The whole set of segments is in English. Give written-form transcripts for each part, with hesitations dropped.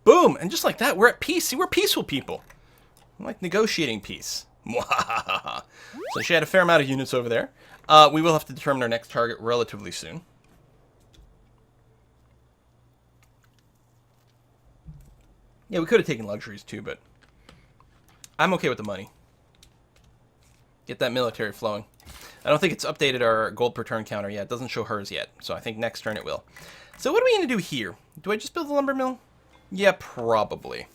Boom! And just like that, we're at peace. See, we're peaceful people. I like negotiating peace. So she had a fair amount of units over there. We will have to determine our next target relatively soon. Yeah, we could have taken luxuries too, but I'm okay with the money. Get that military flowing. I don't think it's updated our gold per turn counter yet. It doesn't show hers yet, so I think next turn it will. So what are we going to do here? Do I just build a lumber mill? Yeah, probably.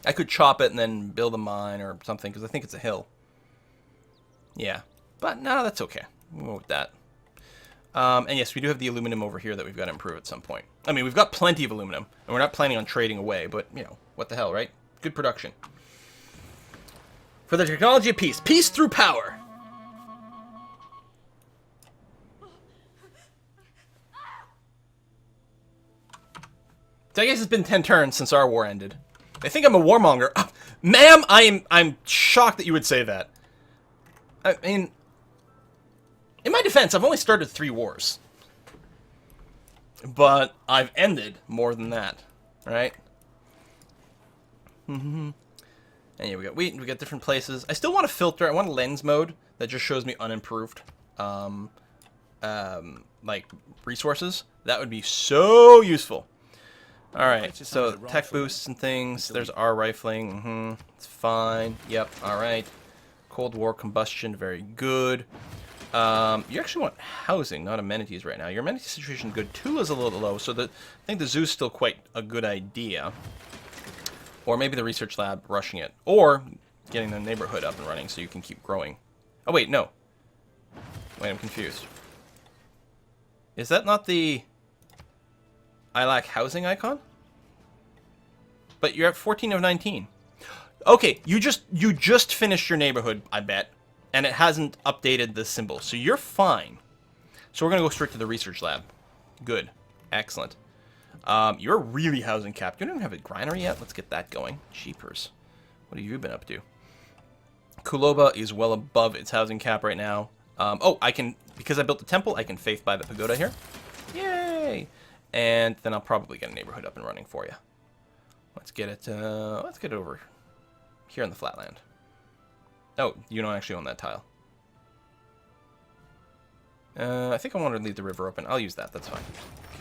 I could chop it and then build a mine or something, because I think it's a hill. Yeah, but no, that's okay. We'll go with that. And yes, we do have the aluminum over here that we've got to improve at some point. I mean, we've got plenty of aluminum, and we're not planning on trading away, but, you know, what the hell, right? Good production. For the technology of peace. Peace through power. So I guess it's been 10 turns since our war ended. They think I'm a warmonger. Oh, ma'am, I'm shocked that you would say that. I mean, in my defense, I've only started 3 wars. But I've ended more than that, right? And yeah, we got wheat, we got different places. I still want to filter. I want a lens mode that just shows me unimproved, like resources. That would be so useful. All right, so tech boosts and things. There's our rifling. It's fine. Yep. All right. Cold War combustion. Very good. You actually want housing, not amenities right now. Your amenity situation is good. Tula's a little low, so I think the zoo's still quite a good idea. Or maybe the research lab rushing it. Or getting the neighborhood up and running so you can keep growing. Oh, wait, no. Wait, I'm confused. Is that not the I lack housing icon? But you're at 14 of 19. Okay, you just finished your neighborhood, I bet. And it hasn't updated the symbol. So you're fine. So we're going to go straight to the research lab. Good. Excellent. You're really housing capped. You don't even have a granary yet? Let's get that going. Jeepers. What have you been up to? Kuloba is well above its housing cap right now. Oh, I can, because I built the temple, I can faith by the pagoda here. Yay! And then I'll probably get a neighborhood up and running for you. Let's get it over here in the flatland. Oh, you don't actually own that tile. I think I want to leave the river open. I'll use that. That's fine.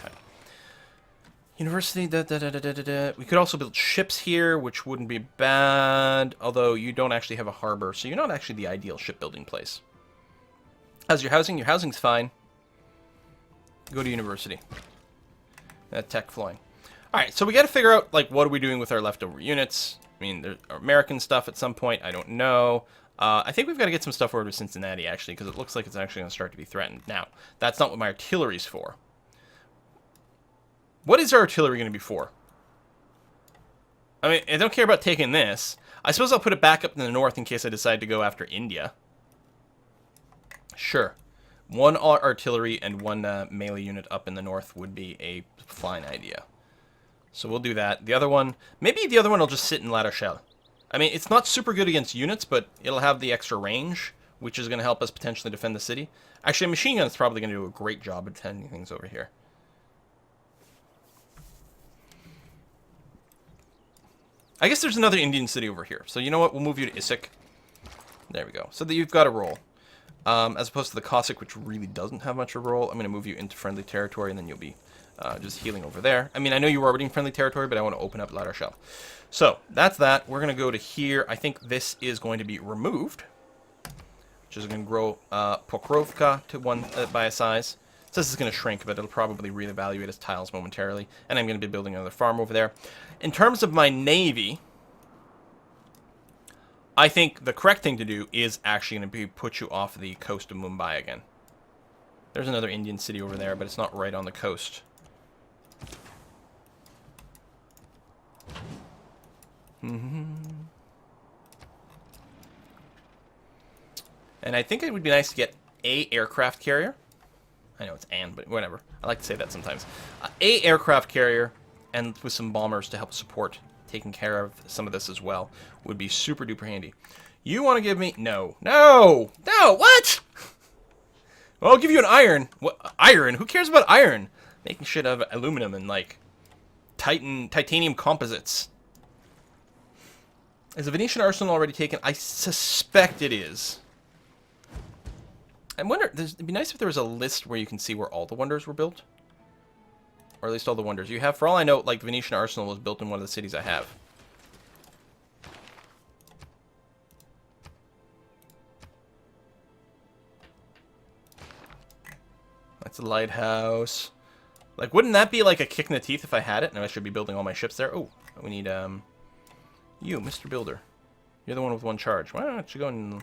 Okay. University. We could also build ships here, which wouldn't be bad. Although you don't actually have a harbor, so you're not actually the ideal shipbuilding place. How's your housing? Your housing's fine. Go to university. Tech flowing. All right, so we got to figure out, like, what are we doing with our leftover units? I mean, there's American stuff at some point. I don't know. I think we've got to get some stuff over to Cincinnati, actually, because it looks like it's actually going to start to be threatened. Now, that's not what my artillery's for. What is our artillery going to be for? I mean, I don't care about taking this. I suppose I'll put it back up in the north in case I decide to go after India. Sure. 1 artillery and 1 melee unit up in the north would be a fine idea. So we'll do that. The other one, maybe the other one will just sit in La Rochelle. I mean, it's not super good against units, but it'll have the extra range, which is going to help us potentially defend the city. Actually, a machine gun is probably going to do a great job of defending things over here. I guess there's another Indian city over here. So you know what? We'll move you to Issyk. There we go. So that you've got a roll. As opposed to the Cossack, which really doesn't have much of a role. I'm going to move you into friendly territory, and then you'll be just healing over there. I mean, I know you were already in friendly territory, but I want to open up La Rochelle. So, that's that. We're going to go to here. I think this is going to be removed, which is going to grow Pokrovka to 1 by a size. So this is going to shrink, but it'll probably reevaluate as tiles momentarily. And I'm going to be building another farm over there. In terms of my navy, I think the correct thing to do is actually going to be put you off the coast of Mumbai again. There's another Indian city over there, but it's not right on the coast. And I think it would be nice to get a aircraft carrier. I know it's but whatever. I like to say that sometimes. A aircraft carrier and with some bombers to help support taking care of some of this as well would be super duper handy. You want to give me... No. No! No! What? Well, I'll give you an iron. What? Iron? Who cares about iron? Making shit out of aluminum and, like, titanium composites. Is the Venetian arsenal already taken? I suspect it is. I wonder, it'd be nice if there was a list where you can see where all the wonders were built. Or at least all the wonders you have. For all I know, like, the Venetian arsenal was built in one of the cities I have. That's a lighthouse. Like, wouldn't that be like a kick in the teeth if I had it? And I should be building all my ships there. Oh, we need, you, Mr. Builder. You're the one with one charge. Why don't you go and...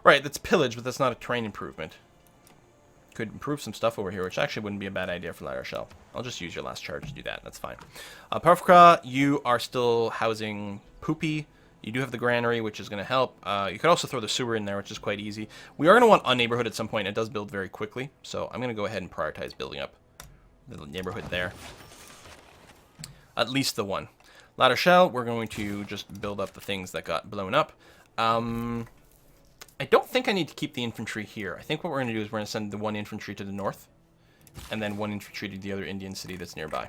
Right, that's pillage, but that's not a terrain improvement. Could improve some stuff over here, which actually wouldn't be a bad idea for La Rochelle. I'll just use your last charge to do that. That's fine. Parfra, you are still housing Poopy. You do have the granary, which is going to help. You could also throw the sewer in there, which is quite easy. We are going to want a neighborhood at some point. It does build very quickly, so I'm going to go ahead and prioritize building up the neighborhood there. At least the one. La Rochelle, we're going to just build up the things that got blown up. I don't think I need to keep the infantry here. I think what we're going to do is we're going to send the one infantry to the north, and then one infantry to the other Indian city that's nearby.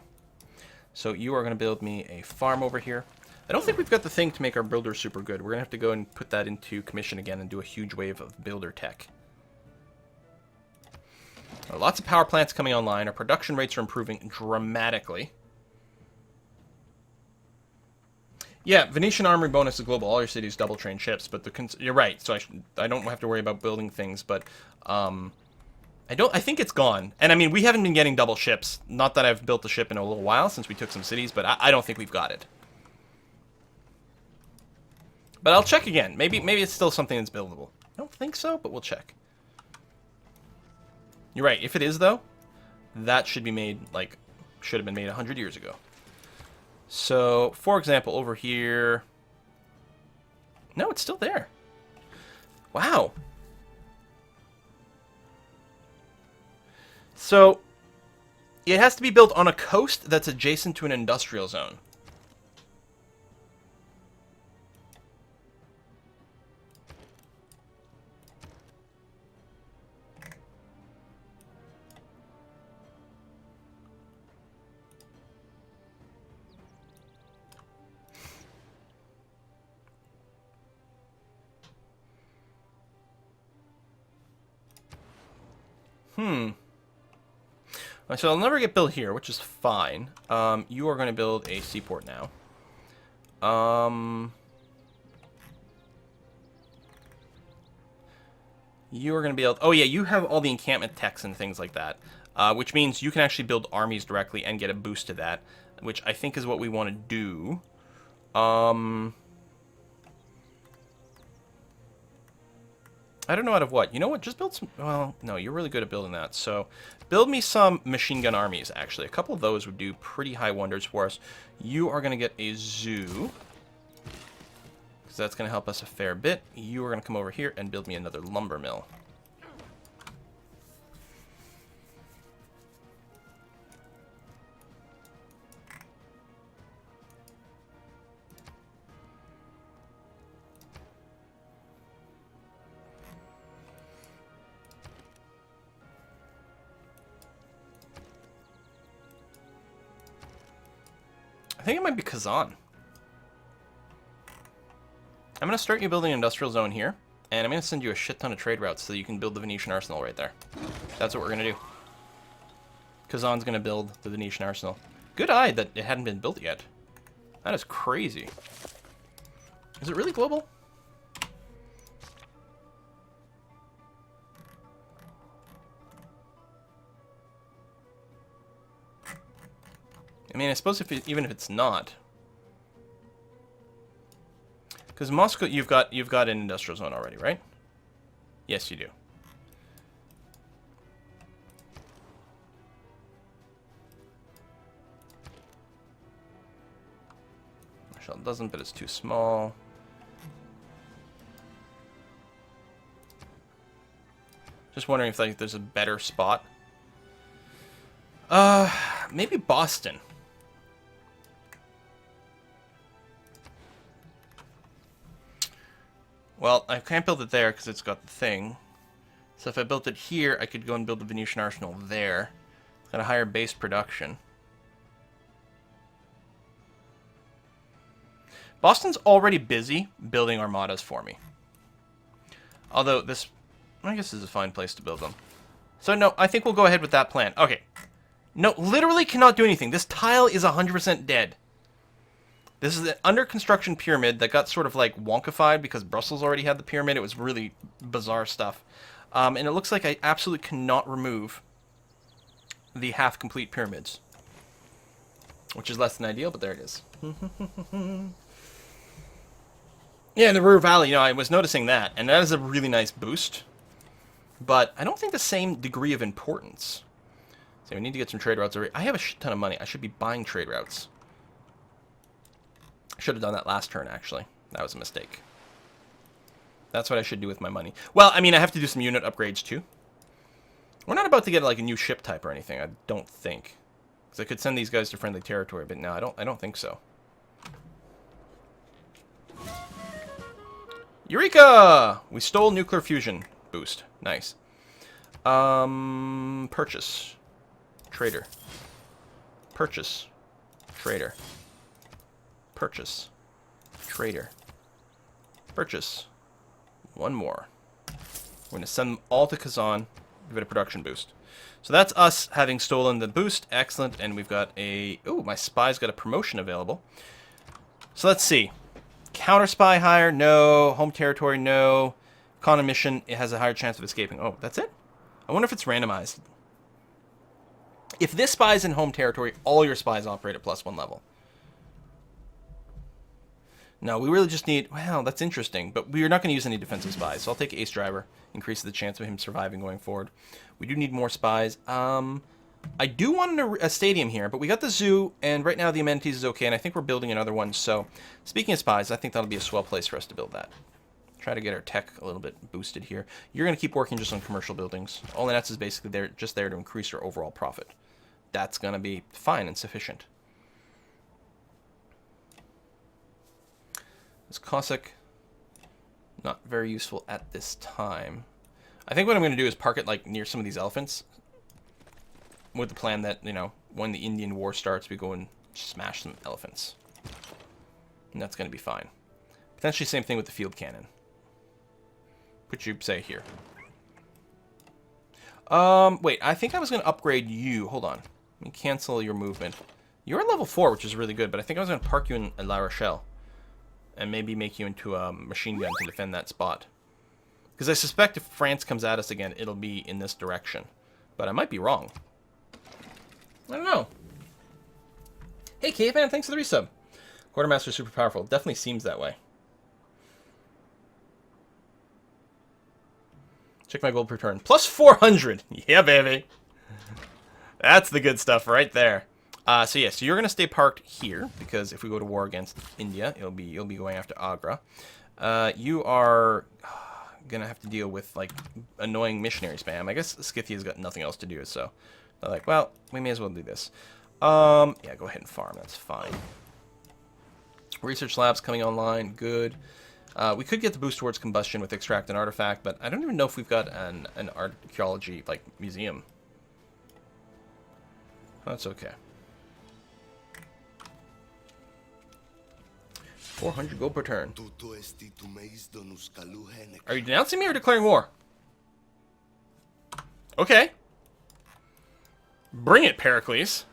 So you are going to build me a farm over here. I don't think we've got the thing to make our builder super good. We're going to have to go and put that into commission again and do a huge wave of builder tech. Lots of power plants coming online. Our production rates are improving dramatically. Yeah, Venetian armory bonus is global. All your cities double train ships, but you're right. So I don't have to worry about building things, but I think it's gone. And I mean, we haven't been getting double ships. Not that I've built a ship in a little while since we took some cities, but I don't think we've got it. But I'll check again. Maybe it's still something that's buildable. I don't think so, but we'll check. You're right. If it is, though, that should be made, like, should have been made 100 years ago. So, for example, over here... No, it's still there. Wow. So, it has to be built on a coast that's adjacent to an industrial zone. So I'll never get built here, which is fine. You are going to build a seaport now. You are going to build... Oh, yeah, you have all the encampment techs and things like that. Which means you can actually build armies directly and get a boost to that. Which I think is what we want to do. I don't know out of what. You know what? Just build some... Well, no, you're really good at building that. So, build me some machine gun armies, actually. A couple of those would do pretty high wonders for us. You are going to get a zoo. Because that's going to help us a fair bit. You are going to come over here and build me another lumber mill. I think it might be Kazan. I'm going to start you building an industrial zone here, and I'm going to send you a shit ton of trade routes so you can build the Venetian arsenal right there. That's what we're going to do. Kazan's going to build the Venetian arsenal. Good eye that it hadn't been built yet. That is crazy. Is it really global? I mean, I suppose even if it's not, because Moscow, you've got an industrial zone already, right? Yes, you do. Michelle doesn't, but it's too small. Just wondering if like there's a better spot. Maybe Boston. Well, I can't build it there because it's got the thing. So if I built it here, I could go and build the Venetian arsenal there. It's got a higher base production. Boston's already busy building armadas for me. Although this, I guess, is a fine place to build them. So no, I think we'll go ahead with that plan. Okay. No, literally cannot do anything. This tile is 100% dead. This is an under construction pyramid that got sort of like wonkified because Brussels already had the pyramid. It was really bizarre stuff. And it looks like I absolutely cannot remove the half-complete pyramids. Which is less than ideal, but there it is. Yeah, the River Valley, you know, I was noticing that. And that is a really nice boost. But I don't think the same degree of importance. So we need to get some trade routes. I have a shit ton of money. I should be buying trade routes. I should have done that last turn, actually. That was a mistake. That's what I should do with my money. Well, I mean, I have to do some unit upgrades, too. We're not about to get, like, a new ship type or anything, I don't think. Because I could send these guys to friendly territory, but no, I don't think so. Eureka! We stole nuclear fusion boost. Nice. Purchase. Trader. Purchase. Trader. Purchase. Trader. Purchase. One more. We're going to send them all to Kazan. Give it a production boost. So that's us having stolen the boost. Excellent. And we've got a... Oh, my spy's got a promotion available. So let's see. Counter spy higher? No. Home territory? No. Con mission, it has a higher chance of escaping. Oh, that's it? I wonder if it's randomized. If this spy is in home territory, all your spies operate at +1 level. No, we really just need... Well, that's interesting, but we're not going to use any defensive spies, so I'll take Ace Driver. Increases the chance of him surviving going forward. We do need more spies. I do want a stadium here, but we got the zoo, and right now the amenities is okay, and I think we're building another one, so... Speaking of spies, I think that'll be a swell place for us to build that. Try to get our tech a little bit boosted here. You're going to keep working just on commercial buildings. All that's is basically there, just there to increase your overall profit. That's going to be fine and sufficient. This Cossack, not very useful at this time. I think what I'm going to do is park it like near some of these elephants. With the plan that, you know, when the Indian War starts, we go and smash some elephants. And that's going to be fine. Potentially same thing with the field cannon. Put you, say, here. Wait, I think I was going to upgrade you. Hold on. Let me cancel your movement. You're at level 4, which is really good, but I think I was going to park you in La Rochelle. And maybe make you into a machine gun to defend that spot. Because I suspect if France comes at us again, it'll be in this direction. But I might be wrong. I don't know. Hey, Caveman, thanks for the resub. Quartermaster super powerful. Definitely seems that way. Check my gold per turn. Plus 400. Yeah, baby. That's the good stuff right there. So yeah, so you're gonna stay parked here because if we go to war against India, you'll be going after Agra. You are gonna have to deal with like annoying missionary spam. I guess Scythia's got nothing else to do, so they're like, well, we may as well do this. Yeah, go ahead and farm. That's fine. Research labs coming online. Good. We could get the boost towards combustion with extract and artifact, but I don't even know if we've got an archaeology like museum. That's okay. 400 gold per turn. Are you denouncing me or declaring war? Okay. Bring it, Pericles.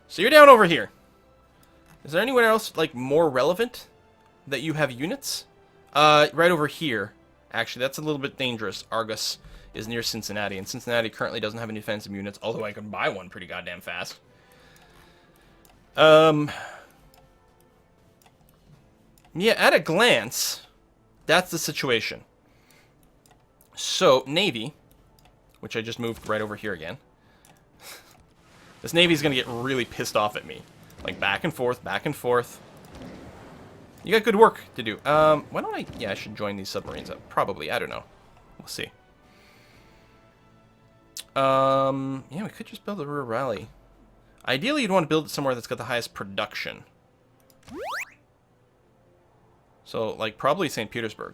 So you're down over here. Is there anywhere else, like, more relevant that you have units? Right over here. Actually, that's a little bit dangerous. Argus is near Cincinnati, and Cincinnati currently doesn't have any defensive units, although I can buy one pretty goddamn fast. Yeah, at a glance, that's the situation. So, Navy, which I just moved right over here again. This Navy's gonna get really pissed off at me. Like, back and forth, back and forth. You got good work to do. Why don't I... Yeah, I should join these submarines up. Probably, I don't know. We'll see. Yeah, we could just build a river rally. Ideally, you'd want to build it somewhere that's got the highest production. So, like, probably St. Petersburg.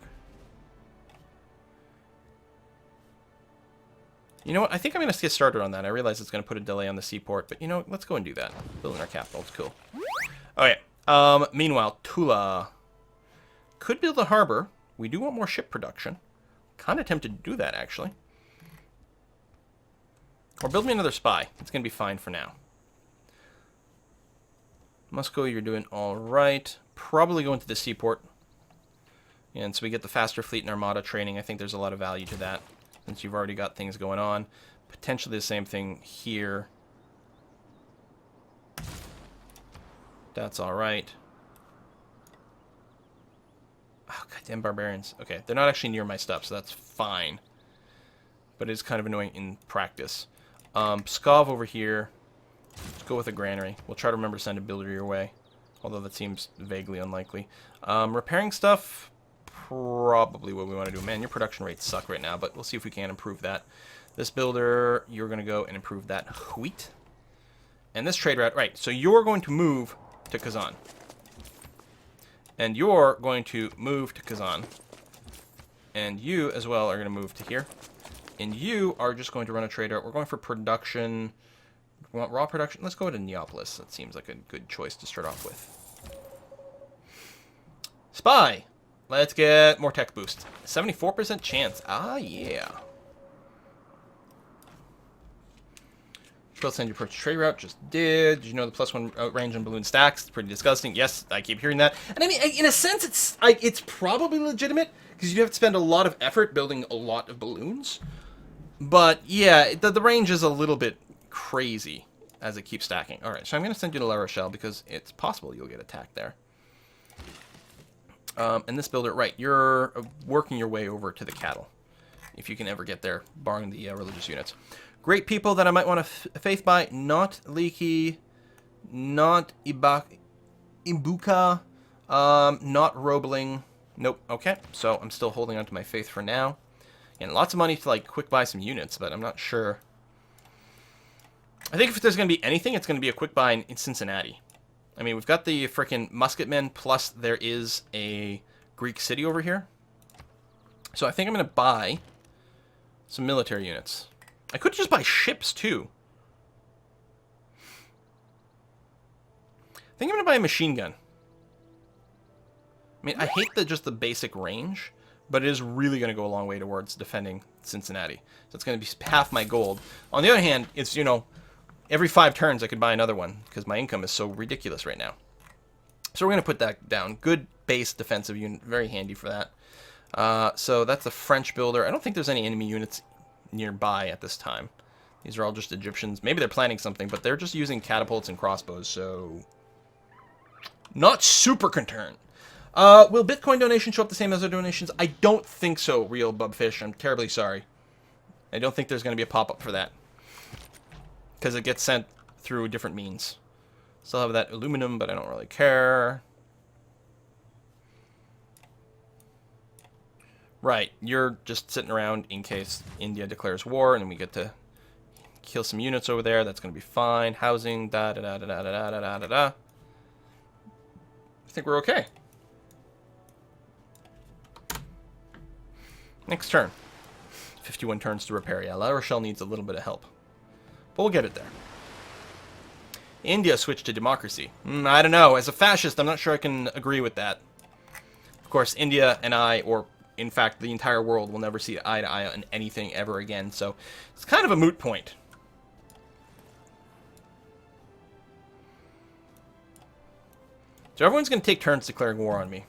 You know what? I think I'm going to get started on that. I realize it's going to put a delay on the seaport, but, you know, let's go and do that. Building our capital. It's cool. Okay. Meanwhile, Tula could build a harbor. We do want more ship production. Kind of tempted to do that, actually. Or build me another spy. It's going to be fine for now. Moscow, you're doing all right. Probably go into the seaport. And so we get the faster fleet and armada training. I think there's a lot of value to that, since you've already got things going on. Potentially the same thing here. That's all right. Oh, goddamn barbarians. Okay, they're not actually near my stuff, so that's fine. But it's kind of annoying in practice. Pskov over here. Let's go with a granary. We'll try to remember to send a builder your way, although that seems vaguely unlikely. Repairing stuff, probably what we want to do. Man, your production rates suck right now, but we'll see if we can improve that. This builder, you're going to go and improve that wheat. And this trade route, right, so you're going to move to Kazan. And you're going to move to Kazan. And you, as well, are going to move to here. And you are just going to run a trade route. We're going for production. We want raw production. Let's go to Neapolis. That seems like a good choice to start off with. Spy. Let's get more tech boost. 74% chance. Ah, yeah. Will send your first trade route. Just did. You know the +1 range on balloon stacks? It's pretty disgusting. Yes, I keep hearing that. And I mean, in a sense, it's probably legitimate because you have to spend a lot of effort building a lot of balloons. But yeah, the range is a little bit crazy as it keeps stacking. All right, so I'm going to send you to La Rochelle because it's possible you'll get attacked there. And this builder, right, you're working your way over to the cattle, if you can ever get there, barring the religious units. Great people that I might want to faith by. Not Leaky, not Imbuka, not Roebling. Nope, okay. So I'm still holding on to my faith for now. And lots of money to, like, quick buy some units, but I'm not sure. I think if there's going to be anything, it's going to be a quick buy in Cincinnati. I mean, we've got the frickin' musketmen, plus there is a Greek city over here. So I think I'm going to buy some military units. I could just buy ships, too. I think I'm going to buy a machine gun. I mean, I hate just the basic range, but it is really going to go a long way towards defending Cincinnati. So it's going to be half my gold. On the other hand, it's, you know, every 5 turns I could buy another one, because my income is so ridiculous right now. So we're going to put that down. Good base defensive unit. Very handy for that. So that's a French builder. I don't think there's any enemy units nearby at this time. These are all just Egyptians. Maybe they're planning something, but they're just using catapults and crossbows, so not super concerned. Will Bitcoin donations show up the same as other donations? I don't think so, Real Bubfish. I'm terribly sorry. I don't think there's going to be a pop-up for that, because it gets sent through different means. Still have that aluminum, but I don't really care. Right, you're just sitting around in case India declares war, and then we get to kill some units over there. That's going to be fine. Housing, da-da-da-da-da-da-da-da-da-da. I think we're okay. Next turn. 51 turns to repair. Yeah, La Rochelle needs a little bit of help. But we'll get it there. India switched to democracy. I don't know. As a fascist, I'm not sure I can agree with that. Of course, India and I, or in fact, the entire world will never see eye to eye on anything ever again, so it's kind of a moot point. So everyone's going to take turns declaring war on me,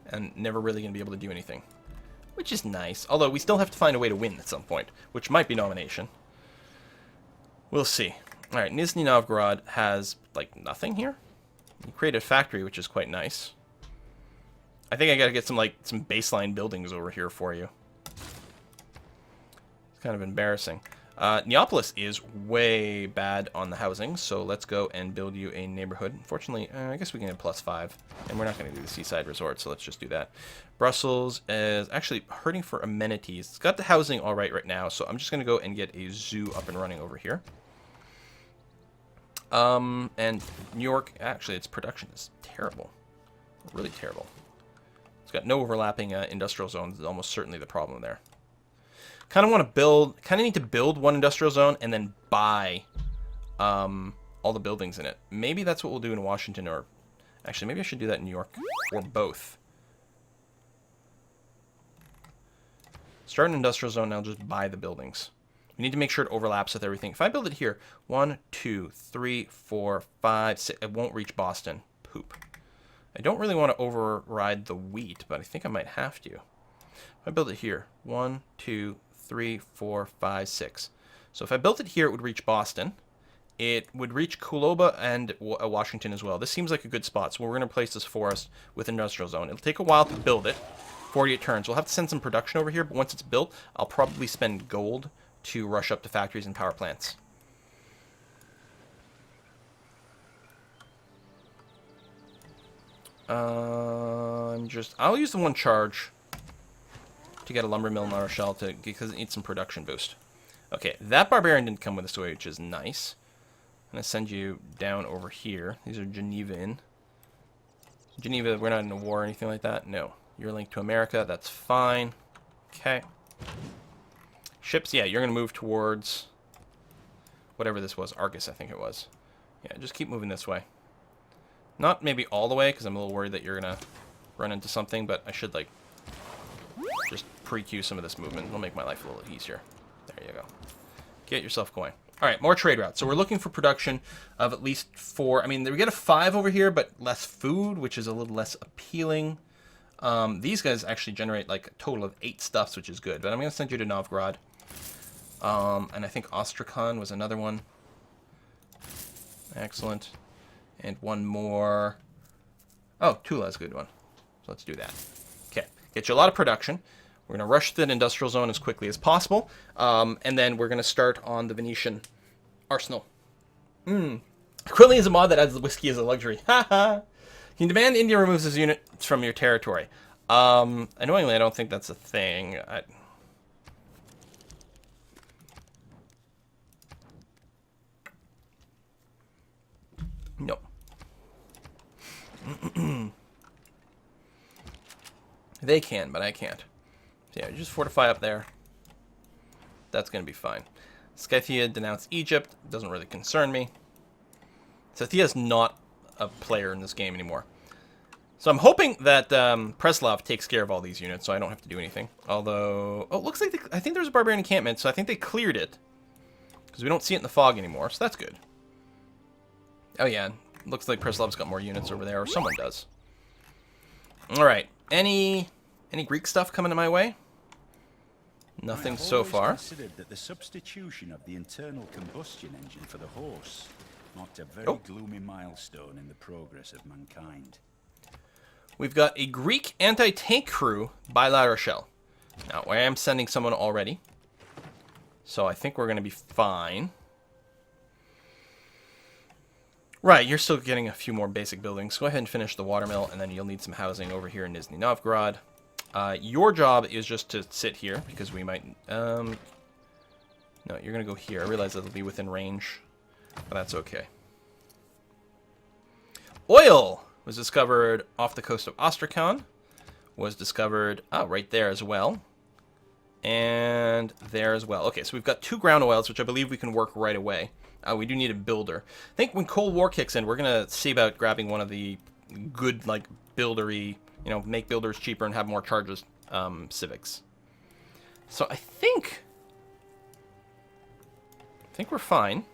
and never really going to be able to do anything, which is nice. Although we still have to find a way to win at some point, which might be nomination. We'll see. All right, Nizhny Novgorod has, like, nothing here. You create a factory, which is quite nice. I think I gotta get some baseline buildings over here for you. It's kind of embarrassing. Neapolis is way bad on the housing, so let's go and build you a neighborhood. Unfortunately, I guess we can get +5, and we're not gonna do the seaside resort, so let's just do that. Brussels is actually hurting for amenities. It's got the housing all right now, so I'm just gonna go and get a zoo up and running over here. And New York, actually, its production is terrible. Really terrible. It's got no overlapping industrial zones. Is almost certainly the problem there. Kind of want to build, kind of need to build one industrial zone and then buy all the buildings in it. Maybe that's what we'll do in Washington, or Actually, maybe I should do that in New York. Or both. Start an industrial zone, now just buy the buildings. We need to make sure it overlaps with everything. If I build it here, 1, 2, 3, 4, 5, 6, it won't reach Boston. Poop. I don't really want to override the wheat, but I think I might have to. If I build it here, 1, 2, 3, 4, 5, 6. So if I built it here, it would reach Boston. It would reach Culoba and Washington as well. This seems like a good spot, so we're going to place this forest with industrial zone. It'll take a while to build it, 48 turns. We'll have to send some production over here, but once it's built, I'll probably spend gold to rush up to factories and power plants. I'll use the one charge to get a lumber mill in La Rochelle because it needs some production boost. Okay, that barbarian didn't come with us, which is nice. I'm going to send you down over here. These are Geneva in. Geneva, we're not in a war or anything like that. No. You're linked to America. That's fine. Okay. Ships, yeah, you're going to move towards whatever this was. Argus, I think it was. Yeah, just keep moving this way. Not maybe all the way, because I'm a little worried that you're going to run into something, but I should, like, just pre-queue some of this movement. It'll make my life a little easier. There you go. Get yourself going. All right, more trade routes. So we're looking for production of at least 4. I mean, we get a 5 over here, but less food, which is a little less appealing. These guys actually generate, like, a total of 8 stuffs, which is good. But I'm going to send you to Novgorod. And I think Ostrakhan was another one. Excellent. And one more. Oh, Tula's a good one. So let's do that. Okay. Get you a lot of production. We're going to rush that industrial zone as quickly as possible. And then we're going to start on the Venetian arsenal. Quilly is a mod that adds the whiskey as a luxury. Haha. Can you demand India removes his units from your territory? Annoyingly, I don't think that's a thing. No. They can, but I can't. So yeah, just fortify up there. That's going to be fine. Scythia denounced Egypt. Doesn't really concern me. Scythia is not a player in this game anymore. So I'm hoping that Preslav takes care of all these units, so I don't have to do anything. Although, oh, it looks like I think there's a barbarian encampment, so I think they cleared it. Because we don't see it in the fog anymore, so that's good. Oh yeah, looks like Preslav's got more units over there, or someone does. Alright, any Greek stuff coming to my way? Nothing so far. I considered that the substitution of the internal combustion engine for the horse marked a very gloomy milestone in the progress of mankind. We've got a Greek anti-tank crew by La Rochelle. Now, I am sending someone already, so I think we're going to be fine. Right, you're still getting a few more basic buildings. Go ahead and finish the watermill, and then you'll need some housing over here in Nizhny Novgorod. Your job is just to sit here, because we might... no, you're going to go here. I realize it'll be within range, but that's okay. Oil was discovered off the coast of Astrakhan. Was discovered right there as well. And there as well. Okay, so we've got 2 ground oils, which I believe we can work right away. We do need a builder. I think when Cold War kicks in, we're going to see about grabbing one of the good, like, buildery, you know, make builders cheaper and have more charges civics. So I think we're fine.